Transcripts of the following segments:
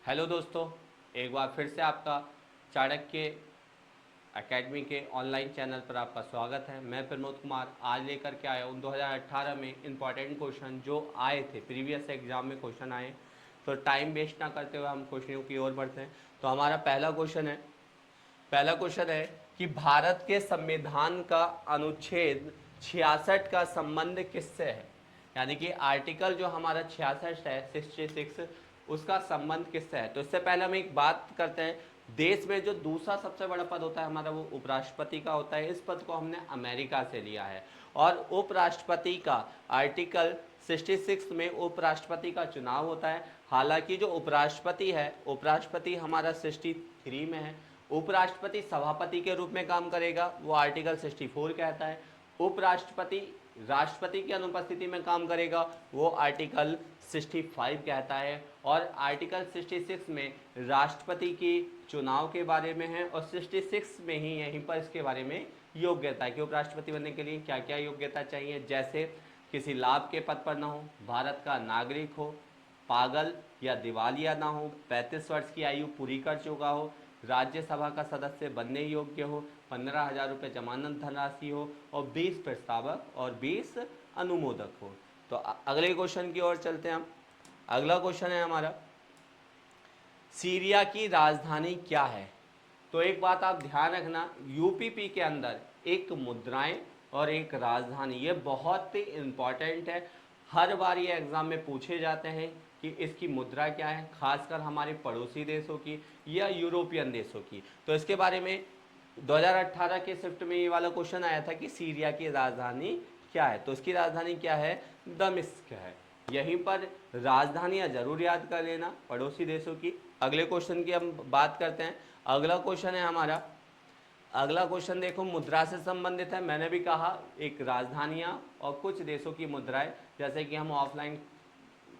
Hello दोस्तों, एक बार फिर से आपका चाणक्य एकेडमी के ऑनलाइन चैनल पर आपका स्वागत है। मैं प्रमोद कुमार आज लेकर के आया हूँ 2018 में इम्पॉर्टेंट क्वेश्चन जो आए थे, प्रीवियस एग्जाम में क्वेश्चन आए। तो टाइम वेस्ट ना करते हुए हम क्वेश्चनों की ओर बढ़ते हैं। तो हमारा पहला क्वेश्चन है कि भारत के संविधान का अनुच्छेद 66 का संबंध किससे है। यानी कि आर्टिकल जो हमारा 66 है 66, उसका संबंध किससे है। तो इससे पहले हम एक बात करते हैं, देश में जो दूसरा सबसे बड़ा पद होता है हमारा वो उपराष्ट्रपति का होता है। इस पद को हमने अमेरिका से लिया है और उपराष्ट्रपति का आर्टिकल 66 में उपराष्ट्रपति का चुनाव होता है। हालांकि जो उपराष्ट्रपति हमारा 63 में है। उपराष्ट्रपति सभापति के रूप में काम करेगा, वो आर्टिकल 64 कहता है। उपराष्ट्रपति राष्ट्रपति की अनुपस्थिति में काम करेगा, वो आर्टिकल 65 कहता है। और आर्टिकल 66 में राष्ट्रपति की चुनाव के बारे में है और 66 में ही यहीं पर इसके बारे में योग्यता है कि उपराष्ट्रपति बनने के लिए क्या क्या योग्यता चाहिए, जैसे किसी लाभ के पद पर ना हो, भारत का नागरिक हो, पागल या दिवालिया ना हो, 35 वर्ष की आयु पूरी कर चुका हो, राज्यसभा का सदस्य बनने योग्य हो, 15,000 रुपये जमानत धनराशि हो और 20 प्रस्तावक और 20 अनुमोदक हो। तो अगले क्वेश्चन की ओर चलते हैं हम। अगला क्वेश्चन है हमारा, सीरिया की राजधानी क्या है। तो एक बात आप ध्यान रखना, यूपीपी के अंदर एक मुद्राएं और एक राजधानी, ये बहुत ही इंपॉर्टेंट है। हर बार ये एग्जाम में पूछे जाते हैं कि इसकी मुद्रा क्या है, खासकर हमारे पड़ोसी देशों की या यूरोपियन देशों की। तो इसके बारे में 2018 के शिफ्ट में ये वाला क्वेश्चन आया था कि सीरिया की राजधानी क्या है। तो इसकी राजधानी क्या है, दमिश्क है। यहीं पर राजधानियां जरूर याद कर लेना पड़ोसी देशों की। अगले क्वेश्चन की हम बात करते हैं। अगला क्वेश्चन है हमारा, अगला क्वेश्चन देखो मुद्रा से संबंधित है। मैंने भी कहा एक राजधानियां और कुछ देशों की मुद्राएं, जैसे कि हम ऑफलाइन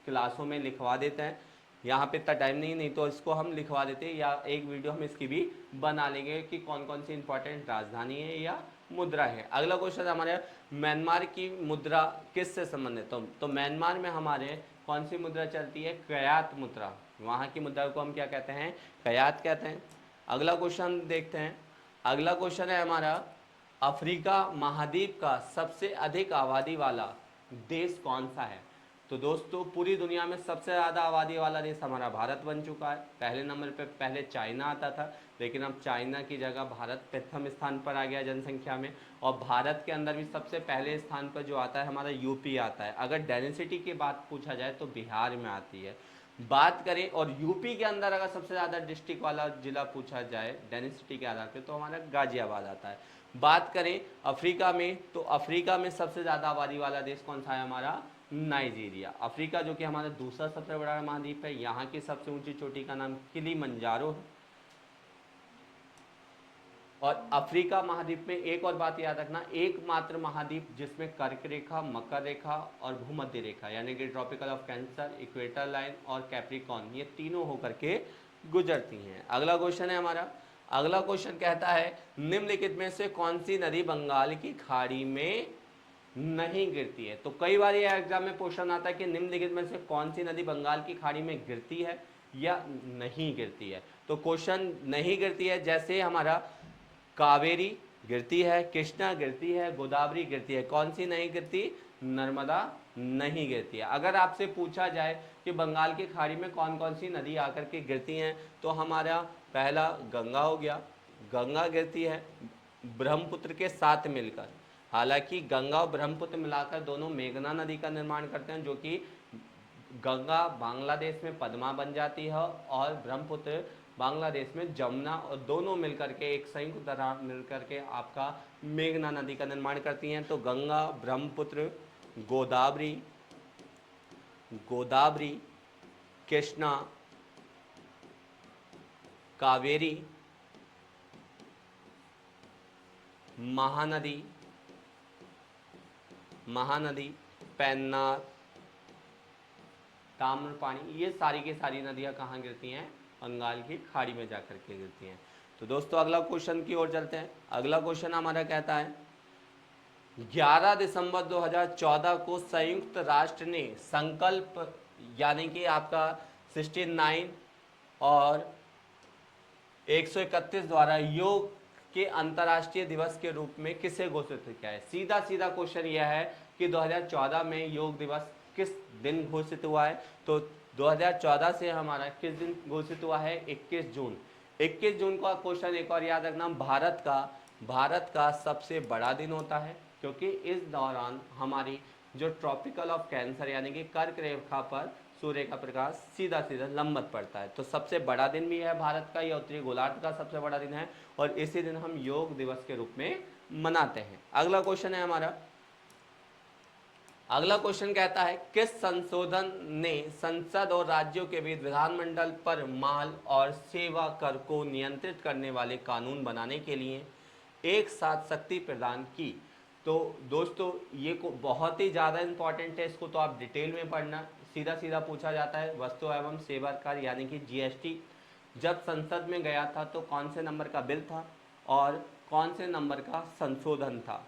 क्लासों में लिखवा देते हैं। यहाँ पे इतना टाइम नहीं तो इसको हम लिखवा देते हैं या एक वीडियो हम इसकी भी बना लेंगे कि कौन कौन सी इंपॉर्टेंट राजधानी है या मुद्रा है। अगला क्वेश्चन हमारे, म्यांमार की मुद्रा किससे संबंधित है। तो म्यांमार में हमारे कौन सी मुद्रा चलती है, कयात मुद्रा। वहाँ की मुद्रा को हम क्या कहते हैं, कयात कहते हैं। अगला क्वेश्चन देखते हैं। अगला क्वेश्चन है हमारा, अफ्रीका महाद्वीप का सबसे अधिक आबादी वाला देश कौन सा है। तो दोस्तों पूरी दुनिया में सबसे ज़्यादा आबादी वाला देश हमारा भारत बन चुका है। पहले नंबर पे पहले चाइना आता था, लेकिन अब चाइना की जगह भारत प्रथम स्थान पर आ गया जनसंख्या में। और भारत के अंदर भी सबसे पहले स्थान पर जो आता है हमारा यूपी आता है। अगर डेंसिटी की बात पूछा जाए तो बिहार में आती है बात करें। और यूपी के अंदर अगर सबसे ज़्यादा डिस्ट्रिक्ट वाला जिला पूछा जाए डेंसिटी के आधार पर तो हमारा गाजियाबाद आता है। बात करें अफ्रीका में, तो अफ्रीका में सबसे ज़्यादा आबादी वाला देश कौन सा है, हमारा नाइजीरिया। अफ्रीका जो कि हमारा दूसरा सबसे बड़ा महाद्वीप है, यहाँ की सबसे ऊंची चोटी का नाम किलिमंजारो है। और अफ्रीका महाद्वीप में एक और बात याद रखना, एकमात्र महाद्वीप जिसमें कर्क रेखा, मकर रेखा और भूमध्य रेखा यानी कि tropical of cancer, equator line और कैप्रिकॉन, ये तीनों होकर के गुजरती हैं। अगला क्वेश्चन है हमारा, अगला क्वेश्चन कहता है निम्नलिखित में से कौन सी नदी बंगाल की खाड़ी में नहीं गिरती है। तो कई बार ये एग्जाम में क्वेश्चन आता है कि निम्नलिखित में से कौन सी नदी बंगाल की खाड़ी में गिरती है या नहीं गिरती है। तो क्वेश्चन नहीं गिरती है, जैसे हमारा कावेरी गिरती है, कृष्णा गिरती है, गोदावरी गिरती है। कौन सी नहीं गिरती, नर्मदा नहीं गिरती है। अगर आपसे पूछा जाए कि बंगाल की खाड़ी में कौन कौन सी नदी आकर के गिरती हैं, तो हमारा पहला गंगा हो गया, गंगा गिरती है ब्रह्मपुत्र के साथ मिलकर। हालांकि गंगा और ब्रह्मपुत्र मिलाकर दोनों मेघना नदी का निर्माण करते हैं, जो कि गंगा बांग्लादेश में पद्मा बन जाती है और ब्रह्मपुत्र बांग्लादेश में जमुना, और दोनों मिलकर के एक संयुक्त दरार मिलकर के आपका मेघना नदी का निर्माण करती हैं। तो गंगा, ब्रह्मपुत्र, गोदावरी, गोदावरी, कृष्णा, कावेरी, महानदी, महानदी, पेन्नार, ताम्रपाणी, ये सारी की सारी नदियाँ कहाँ गिरती हैं, बंगाल की खाड़ी में जाकर के गिरती हैं। तो दोस्तों अगला क्वेश्चन की ओर चलते हैं। अगला क्वेश्चन हमारा कहता है 11 दिसंबर 2014 को संयुक्त राष्ट्र ने संकल्प यानी कि आपका 69 और 131 द्वारा योग के अंतर्राष्ट्रीय दिवस के रूप में किसे घोषित किया है। सीधा सीधा क्वेश्चन यह है कि 2014 में योग दिवस किस दिन घोषित हुआ है। तो 2014 से हमारा किस दिन घोषित हुआ है, 21 जून। 21 जून का क्वेश्चन एक और याद रखना, भारत का सबसे बड़ा दिन होता है, क्योंकि इस दौरान हमारी जो ट्रॉपिकल ऑफ कैंसर यानी कि कर्क रेखा पर सूर्य का प्रकाश सीधा सीधा लंबवत पड़ता है। तो सबसे बड़ा दिन भी है भारत का, यह उत्तरी गोलार्ध का सबसे बड़ा दिन है, और इसी दिन हम योग दिवस के रूप में मनाते हैं। अगला क्वेश्चन है हमारा, अगला क्वेश्चन कहता है किस संशोधन ने संसद और राज्यों के बीच विधानमंडल पर माल और सेवा कर को नियंत्रित करने वाले कानून बनाने के लिए एक साथ शक्ति प्रदान की। तो दोस्तों ये को बहुत ही ज़्यादा इंपॉर्टेंट है, इसको तो आप डिटेल में पढ़ना। सीधा सीधा पूछा जाता है, वस्तु एवं सेवा कर यानी कि जीएसटी जब संसद में गया था तो कौन से नंबर का बिल था और कौन से नंबर का संशोधन था,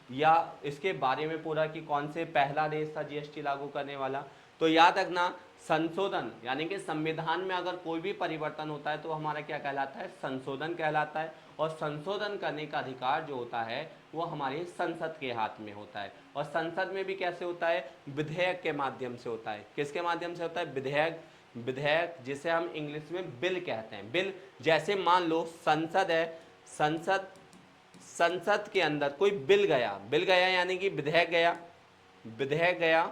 या इसके बारे में पूरा कि कौन से पहला देश था जीएसटी लागू करने वाला। तो याद रखना, संशोधन यानी कि संविधान में अगर कोई भी परिवर्तन होता है तो हमारा क्या कहलाता है, संशोधन कहलाता है। और संशोधन करने का अधिकार जो होता है वो हमारी संसद के हाथ में होता है। और संसद में भी कैसे होता है, विधेयक के माध्यम से होता है। किसके माध्यम से होता है, विधेयक जिसे हम इंग्लिश में बिल कहते हैं। बिल जैसे मान लो संसद है, संसद के अंदर कोई बिल गया यानी कि विधेयक गया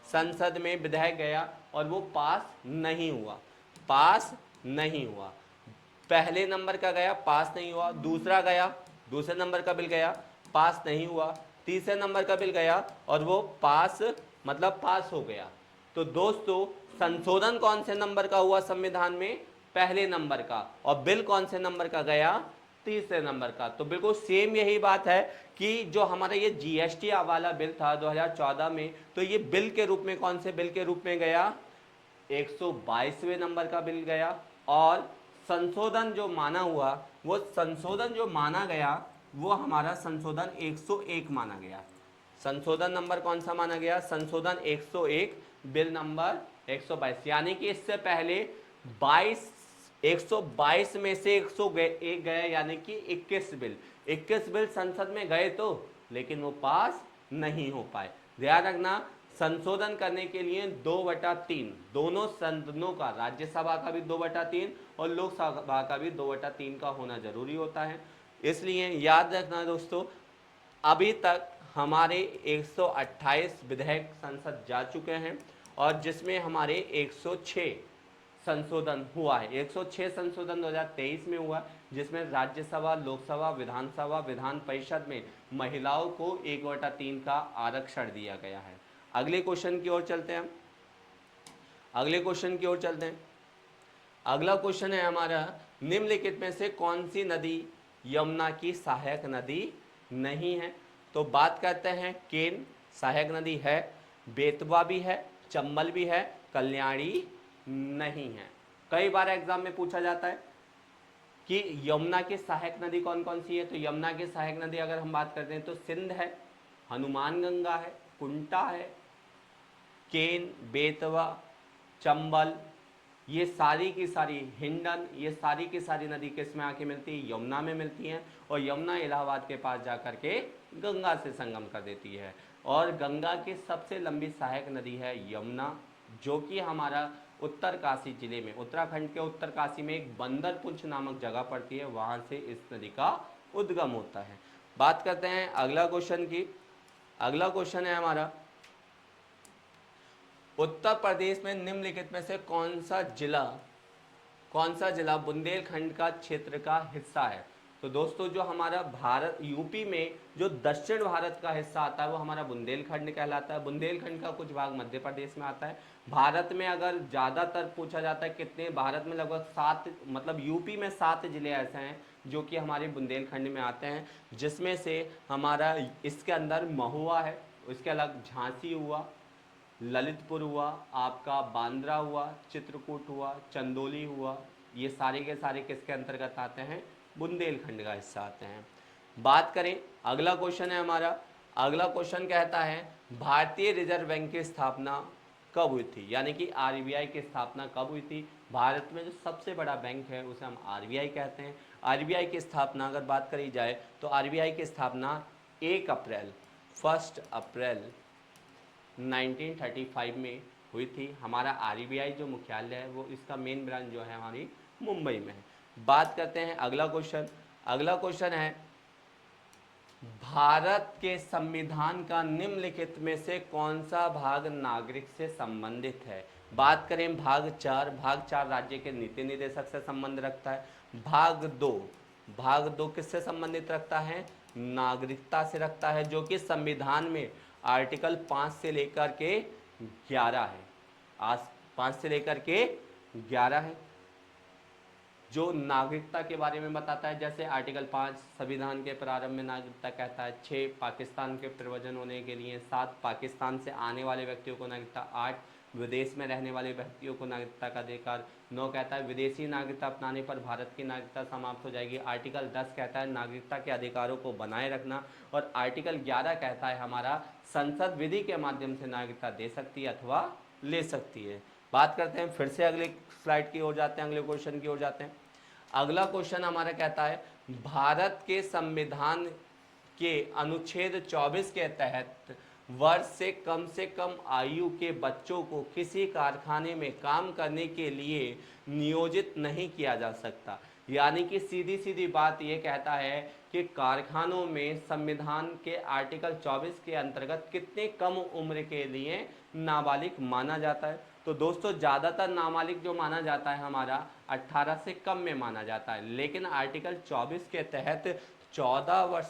संसद में, विधेयक गया और वो पास नहीं हुआ। पहले नंबर का गया, पास नहीं हुआ। दूसरा गया, दूसरे नंबर का बिल गया, पास नहीं हुआ। तीसरे नंबर का बिल गया और वो पास हो गया। तो दोस्तों संशोधन कौन से नंबर का हुआ संविधान में, पहले नंबर का, और बिल कौन से नंबर का गया, तीसरे नंबर का। तो बिल्कुल सेम यही बात है कि जो हमारा ये जीएसटी वाला बिल था 2014 में, तो ये बिल के रूप में कौन से बिल के रूप में गया, 122वें नंबर का बिल गया। और संशोधन जो माना गया वो हमारा संशोधन 101 माना गया। संशोधन नंबर कौन सा माना गया, संशोधन 101, बिल नंबर 122। यानी कि इससे पहले 122 में से 101 गए, यानी कि 21 बिल संसद में गए तो, लेकिन वो पास नहीं हो पाए। ध्यान रखना, संशोधन करने के लिए 2/3 दोनों सदनों का, राज्यसभा का भी 2/3 और लोकसभा का भी 2/3 का होना जरूरी होता है। इसलिए याद रखना दोस्तों, अभी तक हमारे 128 विधेयक संसद जा चुके हैं और जिसमें हमारे 106 संशोधन हुआ है। 106 संशोधन 2023 में हुआ, जिसमें राज्यसभा, लोकसभा, विधानसभा, विधान परिषद में महिलाओं को 1/3 का आरक्षण दिया गया है। अगले क्वेश्चन की ओर चलते हैं। अगला क्वेश्चन है हमारा, निम्नलिखित में से कौन सी नदी यमुना की सहायक नदी नहीं है। तो बात करते हैं, केन सहायक नदी है, बेतवा भी है, चंबल भी है, कल्याणी नहीं है। कई बार एग्जाम में पूछा जाता है कि यमुना की सहायक नदी कौन कौन सी है। तो यमुना की सहायक नदी अगर हम बात करते हैं तो सिंध है, हनुमान गंगा है, कुंटा है, केन, बेतवा, चंबल, ये सारी की सारी, हिंडन, ये सारी की सारी नदी किस में आके मिलती है, यमुना में मिलती हैं। और यमुना इलाहाबाद के पास जाकर के गंगा से संगम कर देती है। और गंगा की सबसे लंबी सहायक नदी है यमुना, जो कि हमारा उत्तरकाशी जिले में, उत्तराखंड के उत्तरकाशी में एक बंदरपुंछ नामक जगह पड़ती है, वहां से इस नदी का उद्गम होता है। बात करते हैं अगला क्वेश्चन की। अगला क्वेश्चन है हमारा, उत्तर प्रदेश में निम्नलिखित में से कौन सा जिला बुंदेलखंड का क्षेत्र का हिस्सा है। तो दोस्तों जो हमारा भारत यूपी में जो दक्षिण भारत का हिस्सा आता है वो हमारा बुंदेलखंड कहलाता है। बुंदेलखंड का कुछ भाग मध्य प्रदेश में आता है। भारत में अगर ज़्यादातर पूछा जाता है कितने, भारत में लगभग 7, यूपी में 7 जिले ऐसे हैं जो कि हमारे बुंदेलखंड में आते हैं, जिसमें से हमारा इसके अंदर महुआ है, उसके अलग झांसी हुआ, ललितपुर हुआ, आपका बांद्रा हुआ, चित्रकूट हुआ, चंदौली हुआ, ये सारे के सारे किसके अंतर्गत आते हैं, बुंदेलखंड का हिस्सा आते हैं। बात करें, अगला क्वेश्चन है हमारा, अगला क्वेश्चन कहता है भारतीय रिजर्व बैंक की स्थापना कब हुई थी, यानी कि आरबीआई की स्थापना कब हुई थी। भारत में जो सबसे बड़ा बैंक है उसे हम आरबीआई कहते हैं। आरबीआई की स्थापना अगर बात करी जाए तो आरबीआई की स्थापना 1 अप्रैल 1935 में हुई थी। हमारा आरबीआई जो मुख्यालय है वो इसका मेन ब्रांच जो है हमारी मुंबई में है। बात करते हैं अगला क्वेश्चन। अगला क्वेश्चन है भारत के संविधान का निम्नलिखित में से कौन सा भाग नागरिक से संबंधित है। बात करें भाग 4 राज्य के नीति निर्देशक से संबंध रखता है। भाग दो किससे संबंधित रखता है, नागरिकता से रखता है, जो कि संविधान में आर्टिकल 5 से लेकर के 11 है। आज 5 से लेकर के 11 है जो नागरिकता के बारे में बताता है। जैसे आर्टिकल 5 संविधान के प्रारंभ में नागरिकता कहता है, 6 पाकिस्तान के प्रवचन होने के लिए, 7 पाकिस्तान से आने वाले व्यक्तियों को नागरिकता, 8 विदेश में रहने वाले व्यक्तियों को नागरिकता का अधिकार, 9 कहता है विदेशी नागरिकता अपनाने पर भारत की नागरिकता समाप्त हो जाएगी। आर्टिकल 10 कहता है नागरिकता के अधिकारों को बनाए रखना, और आर्टिकल 11 कहता है हमारा संसद विधि के माध्यम से नागरिकता दे सकती है अथवा ले सकती है। बात करते हैं, फिर से अगले स्लाइड की ओर जाते हैं, अगले क्वेश्चन की ओर जाते हैं। अगला क्वेश्चन हमारा कहता है भारत के संविधान के अनुच्छेद 24 के तहत वर्ष से कम आयु के बच्चों को किसी कारखाने में काम करने के लिए नियोजित नहीं किया जा सकता। यानी कि सीधी सीधी बात ये कहता है कि कारखानों में संविधान के आर्टिकल 24 के अंतर्गत कितने कम उम्र के लिए नाबालिग माना जाता है। तो दोस्तों ज़्यादातर नाबालिग जो माना जाता है हमारा 18 से कम में माना जाता है, लेकिन आर्टिकल 24 के तहत 14 वर्ष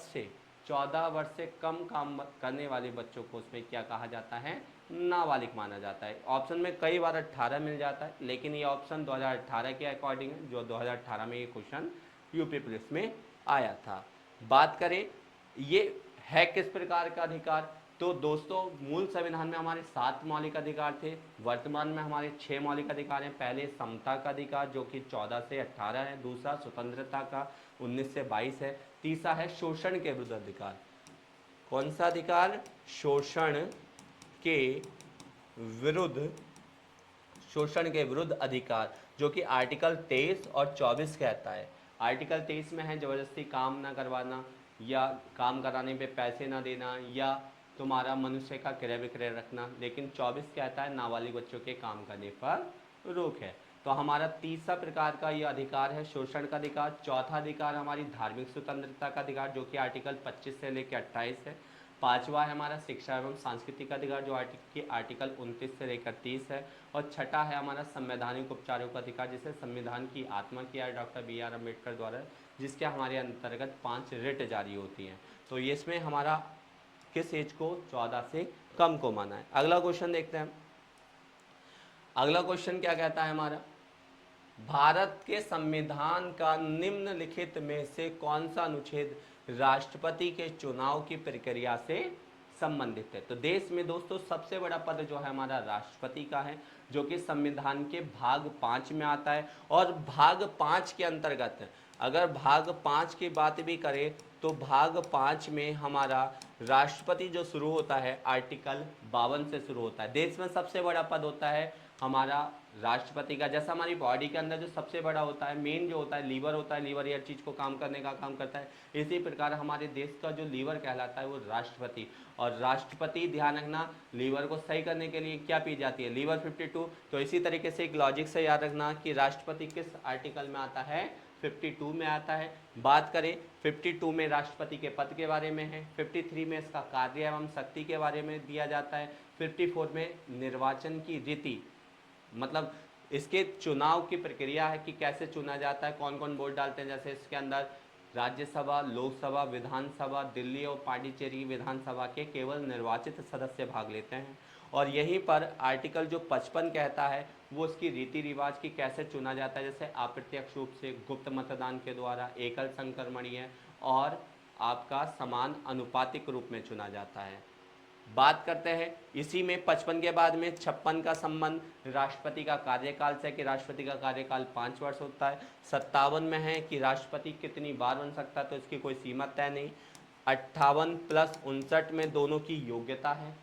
से कम काम करने वाले बच्चों को उसमें क्या कहा जाता है, नाबालिग माना जाता है। ऑप्शन में कई बार 18 मिल जाता है, लेकिन ये ऑप्शन 2018 के अकॉर्डिंग है, जो 2018 में ये क्वेश्चन यूपी पुलिस में आया था। बात करें ये है किस प्रकार का अधिकार, तो दोस्तों मूल संविधान में हमारे 7 मौलिक अधिकार थे, वर्तमान में हमारे 6 मौलिक अधिकार हैं। पहले समता का अधिकार जो कि 14 से 18 है, दूसरा स्वतंत्रता का 19 से 22 है, तीसरा है शोषण के विरुद्ध अधिकार। कौन सा अधिकार, विरुद्ध शोषण के विरुद्ध अधिकार, जो कि आर्टिकल 23 और 24 कहता है। आर्टिकल 23 में है जबरदस्ती काम ना करवाना, या काम कराने पे पैसे ना देना, या तुम्हारा मनुष्य का क्रय विक्रय रखना, लेकिन 24 कहता है नाबालिग बच्चों के काम करने पर रोक है। तो हमारा तीसरा प्रकार का ये अधिकार है शोषण का अधिकार। चौथा अधिकार हमारी धार्मिक स्वतंत्रता का अधिकार, जो कि आर्टिकल 25 से लेकर 28 है। पांचवा है हमारा शिक्षा एवं सांस्कृतिक अधिकार, जो आर्टिकल 29 से लेकर 30 है। और छठा है हमारा संवैधानिक उपचारों का अधिकार, जिसे संविधान की आत्मा किया है डॉक्टर बी आर अम्बेडकर द्वारा, जिसके हमारे अंतर्गत 5 रिट जारी होती हैं। तो इसमें हमारा किस एज को 14 से कम को माना है। अगला क्वेश्चन देखते हैं। अगला क्वेश्चन क्या कहता है हमारा, भारत के संविधान का निम्नलिखित में से कौन सा अनुच्छेद राष्ट्रपति के चुनाव की प्रक्रिया से संबंधित है। तो देश में दोस्तों सबसे बड़ा पद जो है हमारा राष्ट्रपति का है, जो कि संविधान के भाग 5 में आता है। और भाग 5 के अंतर्गत अगर भाग 5 की बात भी करें तो भाग 5 में हमारा राष्ट्रपति जो शुरू होता है आर्टिकल 52 से शुरू होता है। देश में सबसे बड़ा पद होता है हमारा राष्ट्रपति का। जैसा हमारी बॉडी के अंदर जो सबसे बड़ा होता है, मेन जो होता है लीवर होता है, लीवर हर चीज़ को काम करने का काम करता है, इसी प्रकार हमारे देश का जो लीवर कहलाता है वो राष्ट्रपति। और राष्ट्रपति ध्यान रखना लीवर को सही करने के लिए क्या पी जाती है, लीवर 52। तो इसी तरीके से एक लॉजिक से याद रखना कि राष्ट्रपति किस आर्टिकल में आता है, 52 में आता है। बात करें 52 में राष्ट्रपति के पद के बारे में है, 53 में इसका कार्य एवं शक्ति के बारे में दिया जाता है, 54 में निर्वाचन की रीति, मतलब इसके चुनाव की प्रक्रिया है कि कैसे चुना जाता है, कौन कौन वोट डालते हैं। जैसे इसके अंदर राज्यसभा, लोकसभा, विधानसभा, दिल्ली और पांडिचेरी विधानसभा के केवल निर्वाचित सदस्य भाग लेते हैं। और यहीं पर आर्टिकल जो 55 कहता है वो उसकी रीति रिवाज की कैसे चुना जाता है, जैसे अप्रत्यक्ष रूप से, गुप्त मतदान के द्वारा, एकल संक्रमणीय और आपका समान अनुपातिक रूप में चुना जाता है। बात करते हैं इसी में 55 के बाद में 56 का संबंध राष्ट्रपति का कार्यकाल से, कि राष्ट्रपति का कार्यकाल 5 वर्ष होता है। 57 में है कि राष्ट्रपति कितनी बार बन सकता है, तो इसकी कोई सीमा तय नहीं। 58 + 59 में दोनों की योग्यता है।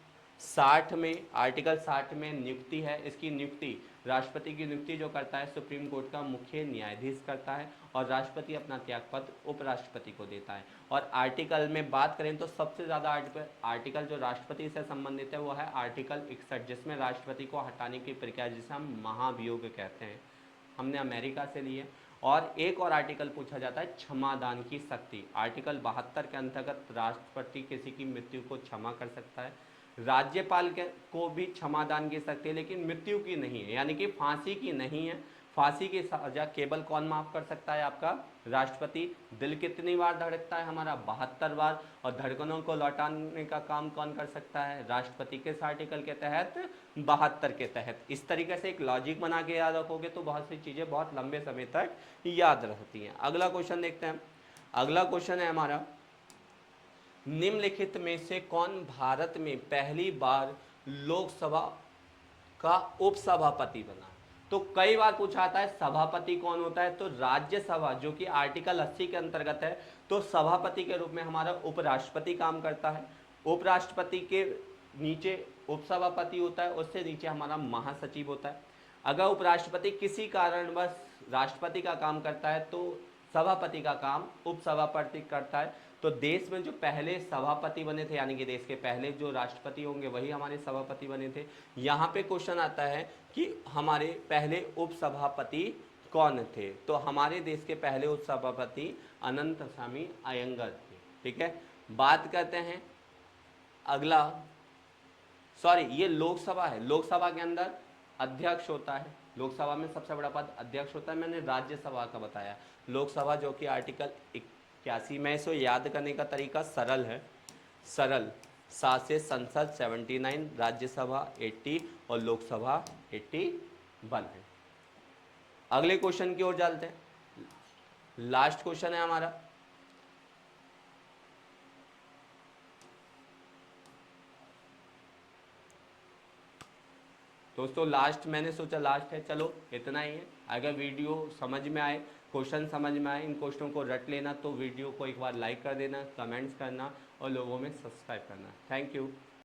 60 में, आर्टिकल 60 में नियुक्ति है। इसकी नियुक्ति, राष्ट्रपति की नियुक्ति जो करता है सुप्रीम कोर्ट का मुख्य न्यायाधीश करता है, और राष्ट्रपति अपना त्यागपत्र उपराष्ट्रपति को देता है। और आर्टिकल में बात करें तो सबसे ज़्यादा आर्टिकल जो राष्ट्रपति से संबंधित है वो है आर्टिकल 61, जिसमें राष्ट्रपति को हटाने की प्रक्रिया, जिसे हम महाभियोग कहते हैं, हमने अमेरिका से लिए। और एक और आर्टिकल पूछा जाता है क्षमादान की शक्ति। आर्टिकल 72 के अंतर्गत राष्ट्रपति किसी की मृत्यु को क्षमा कर सकता है। राज्यपाल को भी क्षमादान की शक्ति है, लेकिन मृत्यु की नहीं है, यानी कि फांसी की नहीं है। फांसी की सजा केवल कौन माफ कर सकता है? आपका राष्ट्रपति। दिल कितनी बार धड़कता है हमारा? 72 बार। और धड़कनों को लौटाने का काम कौन कर सकता है? राष्ट्रपति। किस आर्टिकल के तहत? 72 के तहत। इस तरीके से एक लॉजिक बना के याद रखोगे तो बहुत सी चीज़ें बहुत लंबे समय तक याद रहती हैं। अगला क्वेश्चन देखते हैं। अगला क्वेश्चन है हमारा, निम्नलिखित में से कौन भारत में पहली बार लोकसभा का उपसभापति बना? तो कई बार पूछा आता है सभापति कौन होता है, तो राज्यसभा जो कि आर्टिकल 80 के अंतर्गत है, तो सभापति के रूप में हमारा उपराष्ट्रपति काम करता है। उपराष्ट्रपति के नीचे उपसभापति होता है, उससे नीचे हमारा महासचिव होता है। अगर उपराष्ट्रपति किसी कारणवश राष्ट्रपति का काम करता है तो सभापति का काम उपसभापति करता है। तो देश में जो पहले सभापति बने थे, यानी कि देश के पहले जो राष्ट्रपति होंगे वही हमारे सभापति बने थे। यहाँ पे क्वेश्चन आता है कि हमारे पहले उपसभापति कौन थे? तो हमारे देश के पहले उपसभापति अनंतसामी अयंगर थे। ठीक है, बात करते हैं अगला। सॉरी, ये लोकसभा है। लोकसभा के अंदर अध्यक्ष होता है। लोकसभा में सबसे बड़ा पद अध्यक्ष होता है। मैंने राज्यसभा का बताया। लोकसभा जो कि आर्टिकल 81 में, इसको याद करने का तरीका सरल है। सरल 7 से संसद 79, राज्यसभा 80 और लोकसभा 81 है। अगले क्वेश्चन की ओर चलते हैं। लास्ट क्वेश्चन है हमारा, दोस्तों लास्ट, मैंने सोचा लास्ट है, चलो इतना ही है। अगर वीडियो समझ में आए, क्वेश्चन समझ में आए, इन क्वेश्चनों को रट लेना, तो वीडियो को एक बार लाइक कर देना, कमेंट्स करना और लोगों में सब्सक्राइब करना। Thank you.